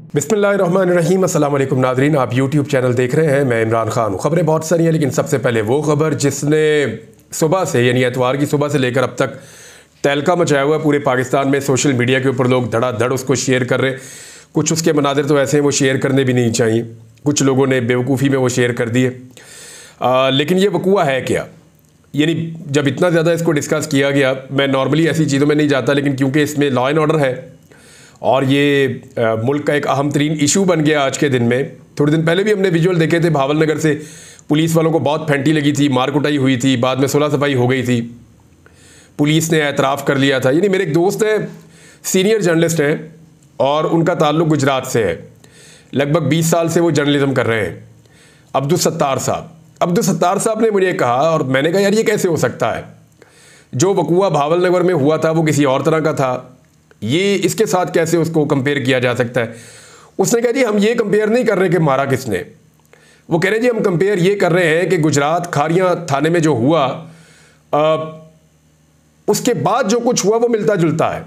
बिस्मिल्लाहिर्रहमानिर्रहीम। अस्सलाम वालेकुम नाज़रीन, आप यूट्यूब चैनल देख रहे हैं। मैं इमरान खान हूँ। ख़बरें बहुत सारी हैं, लेकिन सबसे पहले वो ख़बर जिसने सुबह से यानी एतवार की सुबह से लेकर अब तक तहलका मचाया हुआ है पूरे पाकिस्तान में। सोशल मीडिया के ऊपर लोग धड़ाधड़ उसको शेयर कर रहे हैं। कुछ उसके मनाज़िर तो ऐसे हैं वो शेयर करने भी नहीं चाहिए, कुछ लोगों ने बेवकूफ़ी में वो शेयर कर दिए। लेकिन ये वकूआ है क्या, यानी जब इतना ज़्यादा इसको डिस्कस किया गया, मैं नॉर्मली ऐसी चीज़ों में नहीं जाता, लेकिन क्योंकि इसमें लॉ एंड ऑर्डर है और ये मुल्क का एक अहम तरीन इशू बन गया आज के दिन में। थोड़े दिन पहले भी हमने विजुअल देखे थे, भावल नगर से पुलिस वालों को बहुत फेंटी लगी थी, मार कुटाई हुई थी, बाद में सुलह सफाई हो गई थी, पुलिस ने एतराफ़ कर लिया था। यानी मेरे एक दोस्त हैं, सीनियर जर्नलिस्ट हैं और उनका ताल्लुक़ गुजरात से है। लगभग 20 साल से वो जर्नलिज्म कर रहे हैं। अब्दुल सत्तार साहब ने मुझे कहा, और मैंने कहा यार ये कैसे हो सकता है, जो वकूआ भावल नगर में हुआ था वो किसी और तरह का था, ये इसके साथ कैसे उसको कंपेयर किया जा सकता है। उसने कहा जी हम ये कंपेयर नहीं कर रहे कि मारा किसने, वो कह रहे जी हम कंपेयर ये कर रहे हैं कि गुजरात खारियां थाने में जो हुआ उसके बाद जो कुछ हुआ वो मिलता जुलता है।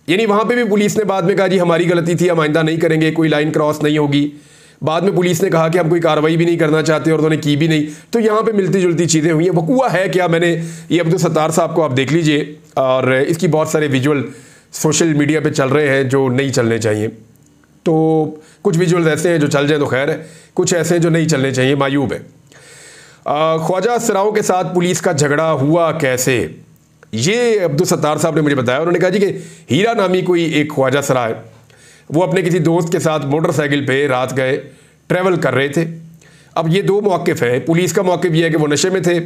यानी वहाँ पे भी पुलिस ने बाद में कहा जी हमारी गलती थी, हम आइंदा नहीं करेंगे, कोई लाइन क्रॉस नहीं होगी। बाद में पुलिस ने कहा कि हम कोई कार्रवाई भी नहीं करना चाहते और उन्होंने की भी नहीं। तो यहाँ पे मिलती जुलती चीज़ें हुई हैं। वकूआ है क्या, मैंने ये अब्दुल सत्तार साहब को आप देख लीजिए, और इसकी बहुत सारे विजुअल सोशल मीडिया पे चल रहे हैं जो नहीं चलने चाहिए। तो कुछ विजुअल्स ऐसे हैं जो चल जाए तो खैर है, कुछ ऐसे हैं जो नहीं चलने चाहिए, मायूब है। ख्वाजा सराओं के साथ पुलिस का झगड़ा हुआ कैसे, ये अब्दुल सत्तार साहब ने मुझे बताया। उन्होंने कहा जी कि हीरा नामी कोई एक ख्वाजा सरा है, वो अपने किसी दोस्त के साथ मोटरसाइकिल पे रात गए, ट्रैवल कर रहे थे। अब ये दो मौक़िफ़ है, पुलिस का मौक़िफ़ ये है कि वो नशे में थे,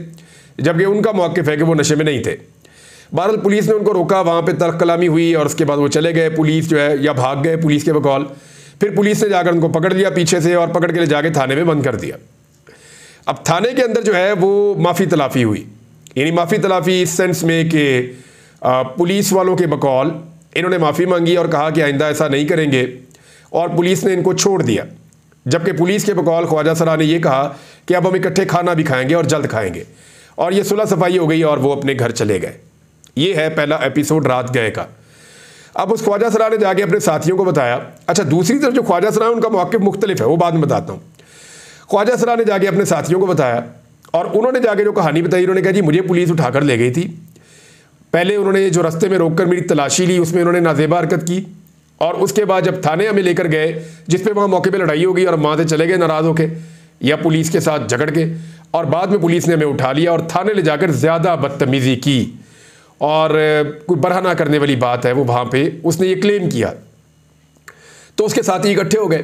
जबकि उनका मौक़िफ़ है कि वो नशे में नहीं थे। बहरहाल पुलिस ने उनको रोका, वहाँ पे तर्क कलामी हुई और उसके बाद वो चले गए, पुलिस जो है या भाग गए पुलिस के बकौल। फिर पुलिस ने जाकर उनको पकड़ लिया पीछे से और पकड़ के ले जाके थाने में बंद कर दिया। अब थाने के अंदर जो है वो माफ़ी तलाफ़ी हुई, यानी माफ़ी तलाफ़ी इस सेंस में कि पुलिस वालों के बकौल इन्होंने माफ़ी मांगी और कहा कि आइंदा ऐसा नहीं करेंगे, और पुलिस ने इनको छोड़ दिया। जबकि पुलिस के बकौल ख्वाजा सरा ने यह कहा कि अब हम इकट्ठे खाना भी खाएंगे और जल्द खाएंगे, और ये सुलह सफाई हो गई और वो अपने घर चले गए। ये है पहला एपिसोड रात गए का। अब उस ख्वाजा सरा ने जाके अपने साथियों को बताया। अच्छा, दूसरी तरफ जो ख्वाजा सरा है उनका मौक़िफ़ मुख्तलिफ है, वो बाद में बताता हूँ। ख्वाजा सरा ने जाके अपने साथियों को बताया और उन्होंने जाके जो कहानी बताई, उन्होंने कहा जी मुझे पुलिस उठाकर ले गई थी। पहले उन्होंने जो रास्ते में रोककर मेरी तलाशी ली, उसमें उन्होंने नाजेबा हरकत की, और उसके बाद जब थाने हमें लेकर गए, जिस पे वहाँ मौके पे लड़ाई हो गई और वहाँ से चले गए नाराज़ होके या पुलिस के साथ झगड़ के, और बाद में पुलिस ने हमें उठा लिया और थाने ले जाकर ज़्यादा बदतमीज़ी की, और कोई बरहना करने वाली बात है वो वहाँ पे उसने ये क्लेम किया। तो उसके साथ ही इकट्ठे हो गए।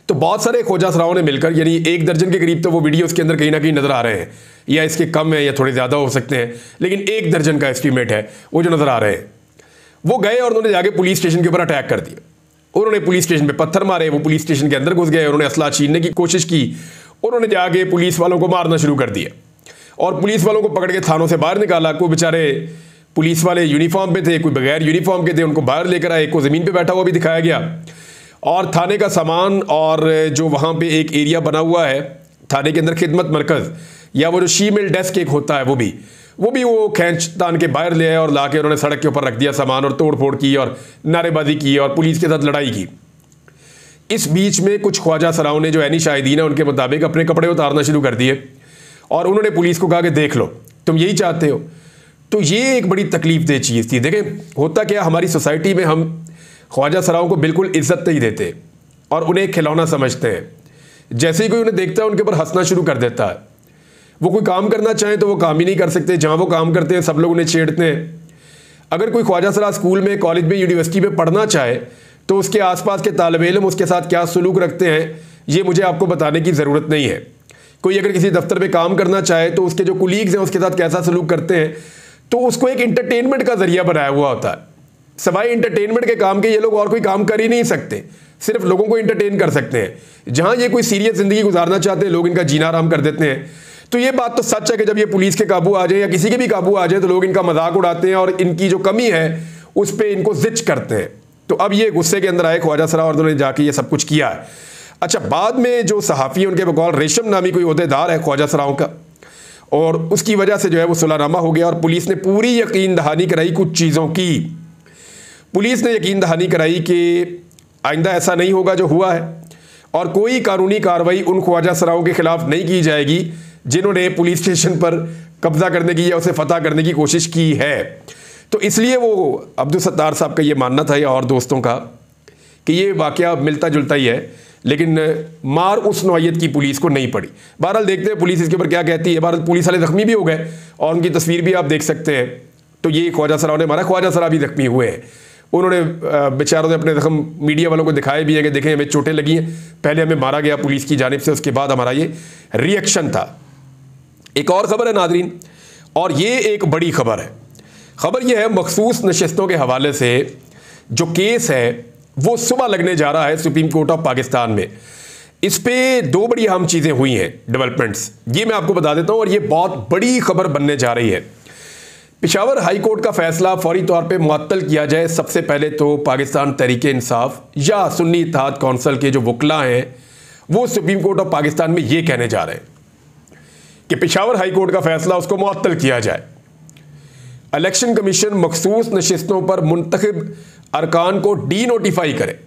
तो बहुत सारे ख्वाजा सराओं ने मिलकर, यानी 1 दर्जन के करीब तो वो वीडियो उसके अंदर कहीं ना कहीं नज़र आ रहे हैं, या इसके कम है या थोड़े ज़्यादा हो सकते हैं, लेकिन 1 दर्जन का एस्टीमेट है वो जो नज़र आ रहे हैं। वो गए और उन्होंने जाके पुलिस स्टेशन के ऊपर अटैक कर दिया। उन्होंने पुलिस स्टेशन पे पत्थर मारे, वो पुलिस स्टेशन के अंदर घुस गए, उन्होंने असला छीनने की कोशिश की, उन्होंने जाके पुलिस वालों को मारना शुरू कर दिया और पुलिस वालों को पकड़ के थानों से बाहर निकाला। कोई बेचारे पुलिस वाले यूनिफॉर्म पे थे, कोई बगैर यूनिफॉर्म के थे, उनको बाहर लेकर आए, को ज़मीन पे बैठा हुआ भी दिखाया गया। और थाने का सामान और जो वहाँ पे एक एरिया बना हुआ है थाने के अंदर, खिदमत मरकज़ या वो जो शीमेल डेस्क एक होता है, वो भी वो खींच तान के बाहर ले आए और ला के उन्होंने सड़क के ऊपर रख दिया सामान, और तोड़ फोड़ की और नारेबाजी की और पुलिस के साथ लड़ाई की। इस बीच में कुछ ख्वाजा सराओं ने जो ऐनी शाहिदीन है उनके मुताबिक अपने कपड़े उतारना शुरू कर दिए, और उन्होंने पुलिस को कहा कि देख लो तुम यही चाहते हो। तो ये एक बड़ी तकलीफ दे चीज़ थी। देखें होता क्या, हमारी सोसाइटी में हम ख्वाजा सराओं को बिल्कुल इज्जत नहीं देते और उन्हें खिलौना समझते हैं। जैसे ही कोई उन्हें देखता है उनके ऊपर हंसना शुरू कर देता है। वो कोई काम करना चाहे तो वो काम ही नहीं कर सकते, जहाँ वो काम करते हैं सब लोग उन्हें छेड़ते हैं। अगर कोई ख्वाजा सरा स्कूल में, कॉलेज में, यूनिवर्सिटी में पढ़ना चाहे तो उसके आसपास के तालिब इल्म उसके साथ क्या सलूक रखते हैं ये मुझे आपको बताने की ज़रूरत नहीं है। कोई अगर किसी दफ्तर में काम करना चाहे तो उसके जो कुलीग्स हैं उसके साथ कैसा सलूक करते हैं, तो उसको एक इंटरटेनमेंट का जरिया बनाया हुआ होता है। सवाए इंटरटेनमेंट के काम के ये लोग और कोई काम कर ही नहीं सकते, सिर्फ लोगों को इंटरटेन कर सकते हैं। जहाँ ये कोई सीरियस ज़िंदगी गुजारना चाहते हैं लोग इनका जीना आराम कर देते हैं। तो ये बात तो सच है कि जब ये पुलिस के काबू आ जाए या किसी के भी काबू आ जाए तो लोग इनका मजाक उड़ाते हैं और इनकी जो कमी है उस पर इनको जिच करते हैं। तो अब ये गुस्से के अंदर आए ख्वाजा सरा और उन्होंने जाके ये सब कुछ किया है। अच्छा, बाद में जो सहाफ़ी उनके बकौल रेशम नामी कोई ओहदेदार है ख्वाजा सराओं का, और उसकी वजह से जो है वो सुलहनामा हो गया और पुलिस ने पूरी यकीन दहानी कराई कुछ चीज़ों की। पुलिस ने यकीन दहानी कराई कि आइंदा ऐसा नहीं होगा जो हुआ है, और कोई कानूनी कार्रवाई उन ख्वाजा सराओं के खिलाफ नहीं की जाएगी जिन्होंने पुलिस स्टेशन पर कब्जा करने की या उसे फतह करने की कोशिश की है। तो इसलिए वो अब्दुल सत्तार साहब का ये मानना था या और दोस्तों का कि ये वाकया मिलता जुलता ही है, लेकिन मार उस नौयत की पुलिस को नहीं पड़ी। बहरहाल देखते हैं पुलिस इसके ऊपर क्या कहती है। बहरहाल पुलिस वाले जख्मी भी हो गए और उनकी तस्वीर भी आप देख सकते हैं। तो ये ख्वाजा सराओं ने मारा, ख्वाजा सरा भी जख्मी हुए हैं। उन्होंने बेचारों ने अपने जख्म मीडिया वालों को दिखाए भी है कि देखें हमें चोटें लगी हैं, पहले हमें मारा गया पुलिस की जानिब से, उसके बाद हमारा ये रिएक्शन था। एक और ख़बर है नादरीन, और ये एक बड़ी खबर है। खबर यह है मखसूस नशिस्तों के हवाले से जो केस है वो सुबह लगने जा रहा है सुप्रीम कोर्ट ऑफ पाकिस्तान में। इस पे दो बड़ी अहम चीज़ें हुई हैं, डेवलपमेंट्स, ये मैं आपको बता देता हूँ, और ये बहुत बड़ी खबर बनने जा रही है। पेशावर हाई कोर्ट का फैसला फौरी तौर पे मुअत्तल किया जाए। सबसे पहले तो पाकिस्तान तहरीक-ए-इंसाफ या सुन्नी इत्तेहाद कौंसिल के जो वकला हैं वो सुप्रीम कोर्ट ऑफ पाकिस्तान में ये कहने जा रहे हैं कि पेशावर हाई कोर्ट का फैसला उसको मुअत्तल किया जाए। इलेक्शन कमीशन मखसूस नशिस्तों पर मुंतखब अरकान को डी नोटिफाई करे,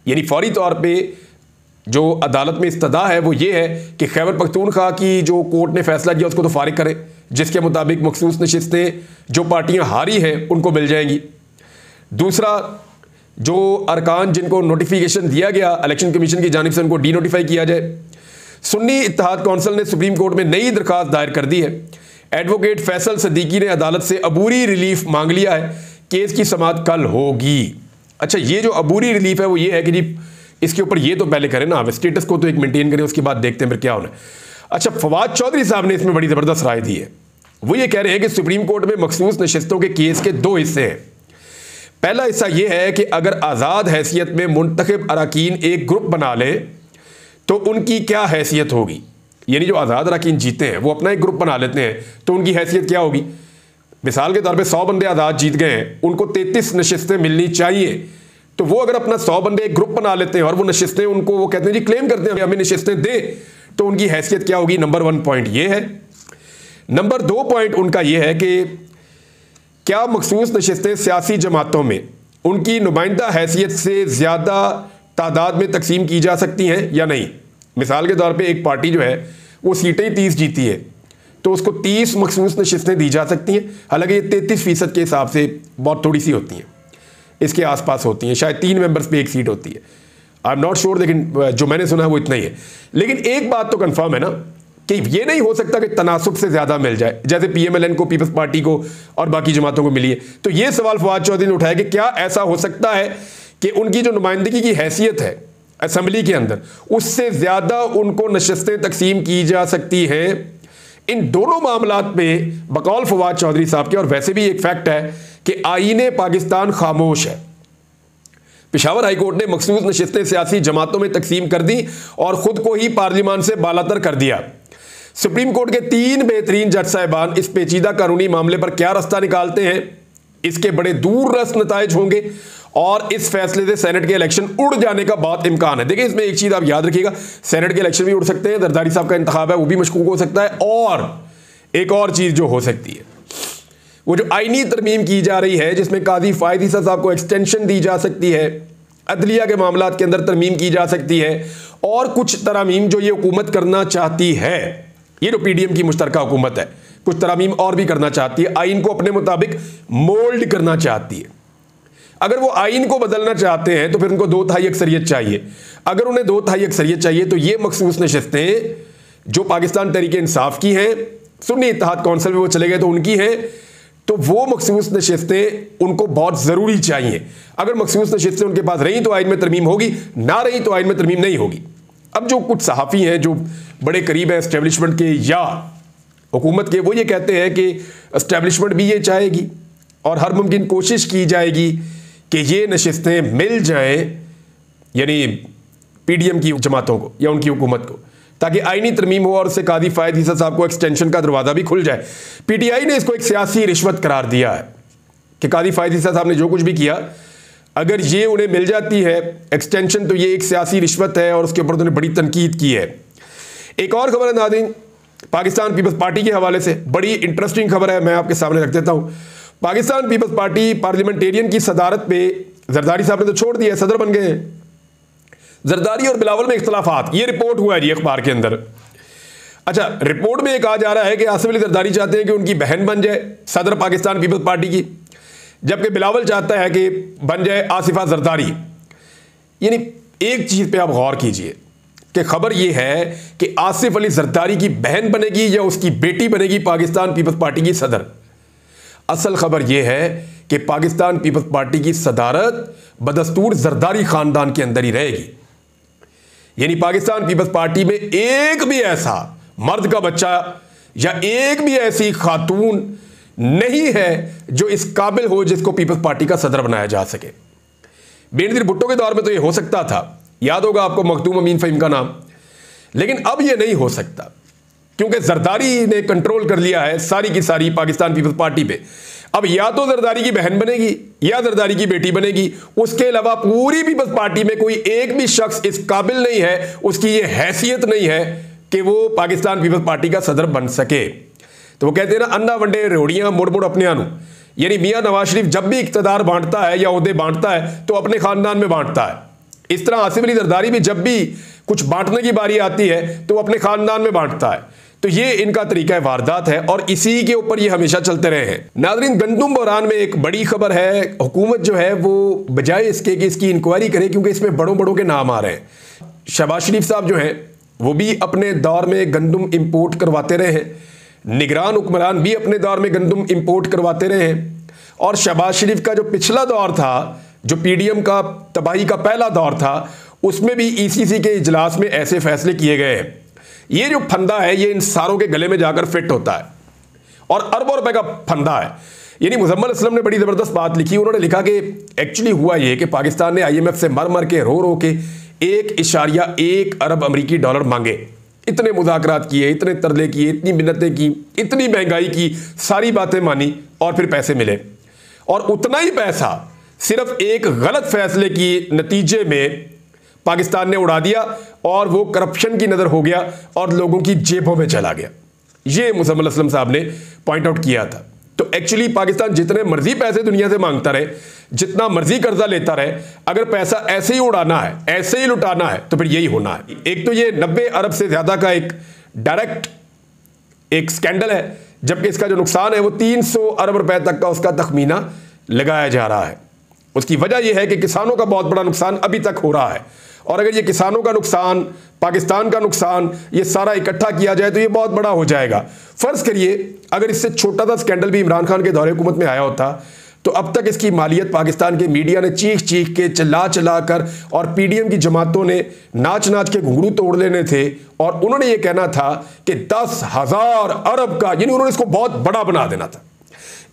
यानी फौरी तौर पे जो अदालत में इस्तदा है वो ये है कि खैबर पख्तूनख्वा की जो कोर्ट ने फैसला किया उसको तो फारिग करे, जिसके मुताबिक मखसूस नशिस्तें जो पार्टियां हारी हैं उनको मिल जाएंगी। दूसरा, जो अरकान जिनको नोटिफिकेशन दिया गया इलेक्शन कमीशन की जानिब से उनको डी नोटिफाई किया जाए। सुन्नी इत्तेहाद कौंसिल ने सुप्रीम कोर्ट में नई दरखास्त दायर कर दी है। एडवोकेट फैसल सदीकी ने अदालत से अबूरी रिलीफ मांग लिया है, केस की समाअत कल होगी। अच्छा, ये जो अबूरी रिलीफ है वो ये है कि जी इसके ऊपर ये तो पहले करें ना, स्टेटस को तो एक मेंटेन करें, उसके बाद देखते हैं फिर क्या होना है। अच्छा, फवाद चौधरी साहब ने इसमें बड़ी ज़बरदस्त राय दी है। वो ये कह रहे हैं कि सुप्रीम कोर्ट में मखसूस नशिस्तों के केस के दो हिस्से हैं। पहला हिस्सा ये है कि अगर आज़ाद हैसियत में मुंतखब अरकान एक ग्रुप बना ले तो उनकी क्या हैसियत होगी, यानी जो आज़ाद अरकान जीते हैं वो अपना एक ग्रुप बना लेते हैं तो उनकी हैसियत क्या होगी। मिसाल के तौर पे 100 बंदे आज़ाद जीत गए हैं, उनको 33 नशिस्तें मिलनी चाहिए, तो वो अगर अपना 100 बंदे एक ग्रुप बना लेते हैं और वो नशिस्तें उनको वो कहते हैं जी क्लेम करते हैं हमें नशिस्तें दे, तो उनकी हैसियत क्या होगी। नंबर 1 पॉइंट ये है। नंबर 2 पॉइंट उनका ये है कि क्या मखसूस नशिस्तें सियासी जमातों में उनकी नुमाइंदा हैसियत से ज़्यादा तादाद में तकसीम की जा सकती हैं या नहीं। मिसाल के तौर पे एक पार्टी जो है वो सीटें 30 जीती है तो उसको 30 मखसूस नशिस्तें दी जा सकती हैं, हालांकि ये 33% के हिसाब से बहुत थोड़ी सी होती हैं, इसके आसपास होती हैं, शायद 3 मेंबर्स पे एक सीट होती है, आई एम नॉट श्योर, लेकिन जो मैंने सुना है वो इतना ही है। लेकिन एक बात तो कंफर्म है ना कि ये नहीं हो सकता कि तनासुब से ज़्यादा मिल जाए, जैसे PMLN को, पीपल्स पार्टी को और बाकी जमातों को मिली है। तो ये सवाल फवाद चौधरी ने उठाया कि क्या ऐसा हो सकता है कि उनकी जो नुमाइंदगी की हैसियत है असम्बली के अंदर उससे ज़्यादा उनको नशिस्तें तकसीम की जा सकती हैं। इन दोनों मामलात में बकौल फवाद चौधरी साहब के, और वैसे भी एक फैक्ट है कि आईने पाकिस्तान खामोश है। पेशावर हाई कोर्ट ने मखसूस नशिस्तें सियासी जमातों में तकसीम कर दी और खुद को ही पार्लियामान से बालातर कर दिया। सुप्रीम कोर्ट के 3 बेहतरीन जज साहिबान इस पेचीदा कानूनी मामले पर क्या रास्ता निकालते हैं, इसके बड़े दूररस नताइज होंगे और इस फैसले से सेनेट के इलेक्शन उड़ जाने का बहुत इम्कान है। देखिए, इसमें एक चीज़ आप याद रखिएगा, सेनेट के इलेक्शन भी उड़ सकते हैं, जरदारी साहब का इंतखाब है वो भी मशकूक हो सकता है, और एक और चीज़ जो हो सकती है वो जो आईनी तरमीम की जा रही है जिसमें काजी फायद ईसा साहब को एक्सटेंशन दी जा सकती है, अदलिया के मामलात के अंदर तरमीम की जा सकती है, और कुछ तरामीम जो ये हुकूमत करना चाहती है, ये जो PDM की मुश्तरका हुकूमत है कुछ तरामीम और भी करना चाहती है, आइन को अपने मुताबिक मोल्ड करना चाहती है। अगर वो आइन को बदलना चाहते हैं तो फिर उनको 2/3 अक्सरियत चाहिए। अगर उन्हें 2/3 अक्सरियत चाहिए तो ये मखसूस नशिस्तें जो पाकिस्तान तहरीक-ए-इंसाफ की हैं, सुन्नी इत्तेहाद कौंसिल में वो चले गए तो उनकी हैं, तो वो मखसूस नशिस्तें उनको बहुत ज़रूरी चाहिए। अगर मखसूस नशिस्तें उनके पास रही तो आइन में तरमीम होगी, ना रही तो आइन में तरमीम नहीं होगी। अब जो कुछ सहाफ़ी हैं जो बड़े करीब हैं एस्टेब्लिशमेंट के या हुकूमत के, वो ये कहते हैं कि एस्टेब्लिशमेंट भी ये चाहेगी और हर मुमकिन कोशिश की जाएगी कि ये नशिस्तें मिल जाएं, यानी PDM की जमातों को या उनकी हुकूमत को, ताकि आईनी तरमीम हो और उससे काजी फायद ईसा साहब को एक्सटेंशन का दरवाज़ा भी खुल जाए। PTI ने इसको एक सियासी रिश्वत करार दिया है कि काजी फायद ईसा साहब ने जो कुछ भी किया, अगर ये उन्हें मिल जाती है एक्सटेंशन तो ये एक सियासी रिश्वत है, और उसके ऊपर उन्होंने बड़ी तनकीद की है। एक और खबर है नाज़रीन, पाकिस्तान पीपल्स पार्टी के हवाले से बड़ी इंटरेस्टिंग खबर है, मैं आपके सामने रख देता हूँ। पाकिस्तान पीपल्स पार्टी पार्लियामेंटेरियन की सदारत पे जरदारी साहब ने तो छोड़ दिया, सदर बन गए हैं, जरदारी और बिलावल में इख्तलाफात, ये रिपोर्ट हुआ है जी अखबार के अंदर। अच्छा, रिपोर्ट में ये कहा जा रहा है कि आसिफ अली जरदारी चाहते हैं कि उनकी बहन बन जाए सदर पाकिस्तान पीपल्स पार्टी की, जबकि बिलावल चाहता है कि बन जाए आसिफा जरदारी। यानी एक चीज पे आप गौर कीजिए कि खबर यह है कि आसिफ अली जरदारी की बहन बनेगी या उसकी बेटी बनेगी पाकिस्तान पीपल्स पार्टी की सदर। असल खबर यह है कि पाकिस्तान पीपल्स पार्टी की सदारत बदस्तूर जरदारी खानदान के अंदर ही रहेगी। यानी पाकिस्तान पीपल्स पार्टी में एक भी ऐसा मर्द का बच्चा या एक भी ऐसी खातून नहीं है जो इस काबिल हो जिसको पीपल्स पार्टी का सदर बनाया जा सके। बेनजीर भुट्टो के दौर में तो यह हो सकता था, याद होगा आपको मखदूम अमीन फ़हीम का नाम, लेकिन अब यह नहीं हो सकता क्योंकि जरदारी ने कंट्रोल कर लिया है सारी की सारी पाकिस्तान पीपल्स पार्टी पे। अब या तो जरदारी की बहन बनेगी या जरदारी की बेटी बनेगी, उसके अलावा पूरी पीपल्स पार्टी में कोई एक भी शख्स इस काबिल नहीं है, उसकी ये हैसियत नहीं है कि वो पाकिस्तान पीपल्स पार्टी का सदर बन सके। तो वो कहते हैं ना, अन्ना वंडे रोड़ियां मुड़ मुड़ अपने आनू। यानी मियां नवाज शरीफ जब भी इख्तदार बांटता है या ओहदे बांटता है तो अपने खानदान में बांटता है। इस तरह आसिफ अली जरदारी भी जब भी कुछ बांटने की बारी आती है तो अपने खानदान में बांटता है। तो ये इनका तरीका वारदात है और इसी के ऊपर ये हमेशा चलते रहे हैं। नाज़रीन, गंदुम बहरान में एक बड़ी खबर है। हुकूमत जो है वो बजाय इसके कि इसकी इंक्वायरी करे, क्योंकि इसमें बड़ों बड़ों के नाम आ रहे हैं। शहबाज शरीफ साहब जो हैं वो भी अपने दौर में गंदुम इंपोर्ट करवाते रहे हैं, निगरान हुक्मरान भी अपने दौर में गंदुम इंपोर्ट करवाते रहे हैं। और शहबाज शरीफ का जो पिछला दौर था, जो पीडीएम का तबाही का पहला दौर था, उसमें भी ईसीसी के इजलास में ऐसे फैसले किए गए हैं। ये जो फंदा है ये इन सारों के गले में जाकर फिट होता है और अरबों रुपए का फंदा है। यानी मुजम्मल असलम ने बड़ी ज़बरदस्त बात लिखी। उन्होंने लिखा कि एक्चुअली हुआ ये कि पाकिस्तान ने IMF से मर मर के रो के 1.1 अरब अमरीकी डॉलर मांगे, इतने मुज़ाकरात किए, इतने तरले किए, इतनी मिन्नतें की, इतनी महंगाई की, सारी बातें मानी और फिर पैसे मिले। और उतना ही पैसा सिर्फ एक गलत फैसले की नतीजे में पाकिस्तान ने उड़ा दिया और वो करप्शन की नज़र हो गया और लोगों की जेबों में चला गया। ये मुजम्मल असलम साहब ने पॉइंट आउट किया था। तो एक्चुअली पाकिस्तान जितने मर्जी पैसे दुनिया से मांगता रहे, जितना मर्जी कर्जा लेता रहे, अगर पैसा ऐसे ही उड़ाना है, ऐसे ही लुटाना है, तो फिर यही होना है। एक तो ये 90 अरब से ज़्यादा का एक डायरेक्ट एक स्कैंडल है, जबकि इसका जो नुकसान है वो 300 अरब रुपए तक का उसका तखमीना लगाया जा रहा है। उसकी वजह यह है कि किसानों का बहुत बड़ा नुकसान अभी तक हो रहा है, और अगर ये किसानों का नुकसान, पाकिस्तान का नुकसान, ये सारा इकट्ठा किया जाए तो ये बहुत बड़ा हो जाएगा। फर्ज करिए अगर इससे छोटा सा स्कैंडल भी इमरान खान के दौरे हुकूमत में आया होता तो अब तक इसकी मालियत पाकिस्तान के मीडिया ने चीख चीख के, चिल्ला चिल्ला कर, और पीडीएम की जमातों ने नाच नाच के घुंघरू तोड़ लेने थे और उन्होंने ये कहना था कि 10,000 अरब का, यानी उन्होंने इसको बहुत बड़ा बना देना था,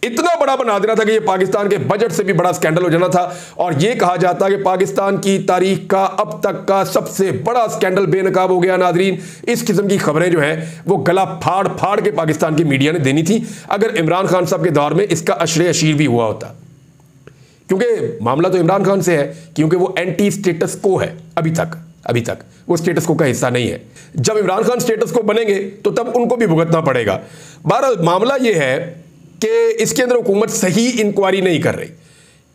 इतना बड़ा बना देना था कि ये पाकिस्तान के बजट से भी बड़ा स्कैंडल हो जाना था। और ये कहा जाता कि पाकिस्तान की तारीख का अब तक का सबसे बड़ा स्कैंडल बेनकाब हो गया। नाजरीन, इस किस्म की खबरें जो हैं वो गला फाड़ फाड़ के पाकिस्तान की मीडिया ने देनी थी अगर इमरान खान साहब के दौर में इसका अशरे अशीर भी हुआ होता, क्योंकि मामला तो इमरान खान से है, क्योंकि वो एंटी स्टेटस को है। अभी तक वो स्टेटस को का हिस्सा नहीं है। जब इमरान खान स्टेटस को बनेंगे तो तब उनको भी भुगतना पड़ेगा। बहरहाल मामला ये है कि इसके अंदर हुकूमत सही इंक्वायरी नहीं कर रही।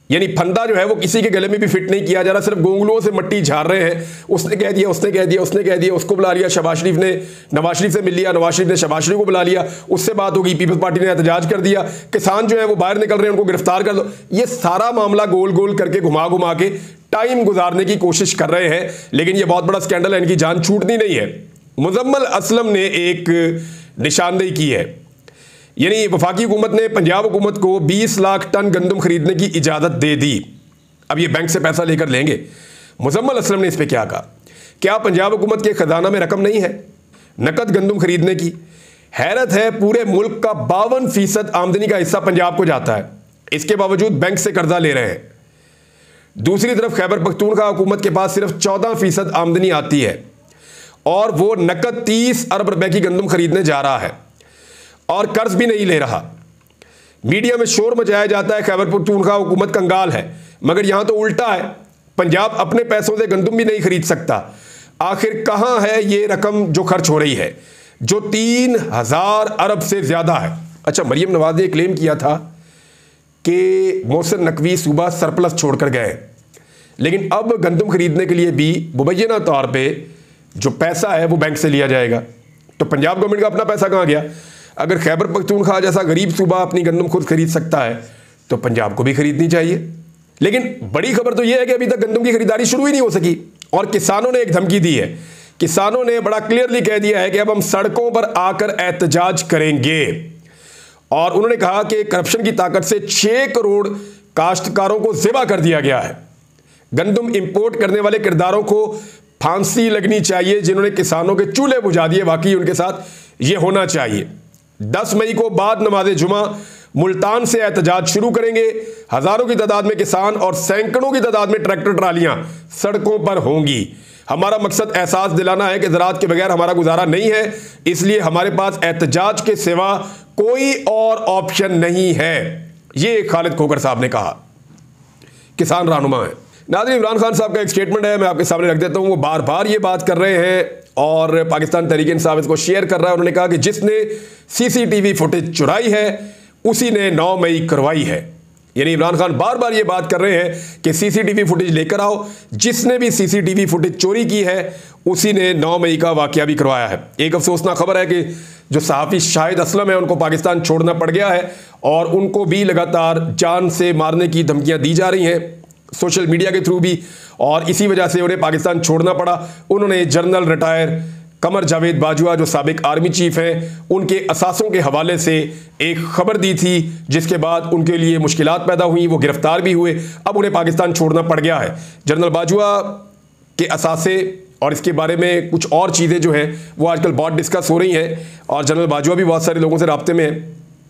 यानी फंदा जो है वो किसी के गले में भी फिट नहीं किया जा रहा, सिर्फ गोंगलुओं से मट्टी झाड़ रहे हैं। उसने कह दिया, उसने कह दिया, उसने कह दिया, उसको बुला लिया, शहबाज शरीफ ने नवाज शरीफ से मिल लिया, नवाज शरीफ ने शहबाज शरीफ को बुला लिया, उससे बात होगी, पीपल्स पार्टी ने एहतजाज कर दिया, किसान जो है वो बाहर निकल रहे हैं, उनको गिरफ्तार कर दो। ये सारा मामला गोल गोल करके घुमा घुमा के टाइम गुजारने की कोशिश कर रहे हैं, लेकिन ये बहुत बड़ा स्कैंडल है, इनकी जान छूटनी नहीं है। मुजम्मल असलम ने एक निशानदेही की है, यानी वफाकी हुकूमत ने पंजाब हुकूमत को 20 लाख टन गंदम खरीदने की इजाज़त दे दी। अब ये बैंक से पैसा लेकर लेंगे। मुजम्मल असलम ने इस पर क्या कहा, क्या पंजाब हुकूमत के खजाना में रकम नहीं है नकद गंदम खरीदने की? हैरत है, पूरे मुल्क का 52% आमदनी का हिस्सा पंजाब को जाता है, इसके बावजूद बैंक से कर्जा ले रहे हैं। दूसरी तरफ खैबर पख्तूनख्वा हुकूमत के पास सिर्फ 14% आमदनी आती है और वो नकद 30 अरब रुपए की गंदम खरीदने जा रहा है और कर्ज भी नहीं ले रहा। मीडिया में शोर मचाया जाता है खैबर पख्तूनख्वा हुकूमत कंगाल है, मगर यहां तो उल्टा है, पंजाब अपने पैसों से गंदम भी नहीं खरीद सकता। आखिर कहां है ये रकम जो खर्च हो रही है, जो 3000 अरब से ज्यादा है? अच्छा, मरियम नवाज ने क्लेम किया था कि मोहसिन नकवी सूबा सरप्लस छोड़कर गए। लेकिन अब गंदम खरीदने के लिए भी मुबैना तौर पे जो पैसा है वो बैंक से लिया जाएगा। तो पंजाब गवर्नमेंट का अपना पैसा कहाँ गया? अगर खैबर पख्तूनख्वा जैसा गरीब सूबा अपनी गंदम खुद खरीद सकता है तो पंजाब को भी खरीदनी चाहिए। लेकिन बड़ी खबर तो यह है कि अभी तक गंदम की खरीदारी शुरू ही नहीं हो सकी और किसानों ने एक धमकी दी है। किसानों ने बड़ा क्लियरली कह दिया है कि अब हम सड़कों पर आकर एहतजाज करेंगे और उन्होंने कहा कि करप्शन की ताकत से 6 करोड़ काश्तकारों को ज़िबा कर दिया गया है। गंदम इंपोर्ट करने वाले किरदारों को फांसी लगनी चाहिए जिन्होंने किसानों के चूल्हे बुझा दिए, वाकई उनके साथ ये होना चाहिए। 10 मई को बाद नमाज जुमा मुल्तान से एहतजाज शुरू करेंगे। हजारों की तादाद में किसान और सैकड़ों की तादाद में ट्रैक्टर ट्रालियां सड़कों पर होंगी। हमारा मकसद एहसास दिलाना है कि ज़राअत के बगैर हमारा गुजारा नहीं है, इसलिए हमारे पास एहतजाज के सिवा कोई और ऑप्शन नहीं है, ये खालिद खोखर साहब ने कहा, किसान रहनुमा है। नाज़रीन, इमरान खान साहब का एक स्टेटमेंट है, मैं आपके सामने रख देता हूं। वो बार बार ये बात कर रहे हैं और पाकिस्तान तहरीक इंसाफ इसको शेयर कर रहा है। उन्होंने कहा कि जिसने सीसीटीवी फुटेज चुराई है उसी ने 9 मई करवाई है। यानी इमरान खान बार बार ये बात कर रहे हैं कि सीसीटीवी फुटेज लेकर आओ, जिसने भी सीसीटीवी फुटेज चोरी की है उसी ने 9 मई का वाकया भी करवाया है। एक अफसोसनाक खबर है कि जो सहाफ़ी शाहिद असलम है उनको पाकिस्तान छोड़ना पड़ गया है और उनको भी लगातार जान से मारने की धमकियां दी जा रही हैं सोशल मीडिया के थ्रू भी, और इसी वजह से उन्हें पाकिस्तान छोड़ना पड़ा। उन्होंने जनरल रिटायर कमर जावेद बाजवा जो साबिक आर्मी चीफ हैं उनके असासों के हवाले से एक खबर दी थी, जिसके बाद उनके लिए मुश्किलात पैदा हुई, वो गिरफ्तार भी हुए, अब उन्हें पाकिस्तान छोड़ना पड़ गया है। जनरल बाजवा के असासे और इसके बारे में कुछ और चीज़ें जो हैं वो आजकल बहुत डिस्कस हो रही हैं और जनरल बाजवा भी बहुत सारे लोगों से राब्ते में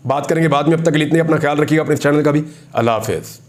बात करेंगे बाद में। अब तक के लिए इतने, अपना ख्याल रखिएगा, अपने चैनल का भी। अल्लाह हाफ़िज़।